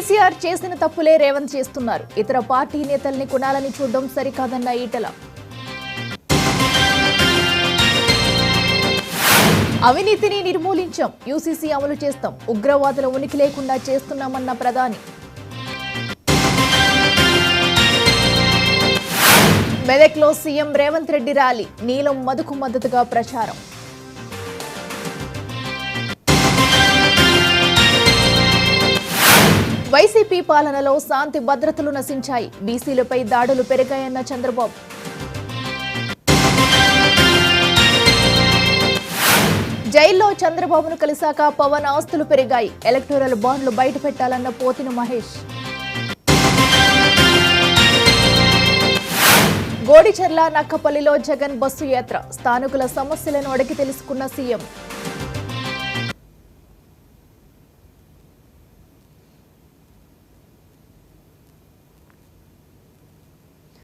కేసీఆర్ చేసిన తప్పులే రేవంత్ చేస్తున్నారు. ఇతర పార్టీ నేతల్ని కొనాలని చూడడం సరికాదన్న ఈటల. అవినీతిని నిర్మూలించాం, యూసీసీ అమలు చేస్తాం, ఉగ్రవాదుల ఉనికి లేకుండా చేస్తున్నామన్న ప్రధాని. మెదక్లో సీఎం రేవంత్ రెడ్డి ర్యాలీ, నీలం మధుకు మద్దతుగా ప్రచారం. వైసీపీ పాలనలో శాంతి భద్రతలు నశించాయి, బీసీలపై దాడులు పెరిగాయన్న చంద్రబాబు. జైల్లో చంద్రబాబును కలిశాక పవన్ ఆస్తులు పెరిగాయి, ఎలక్టోరల్ బాండ్లు బయట పెట్టాలన్న పోతిన మహేష్. గోడిచెర్ల నక్కపల్లిలో జగన్ బస్సు యాత్ర, స్థానికుల సమస్యలను అడిగి తెలుసుకున్న సీఎం.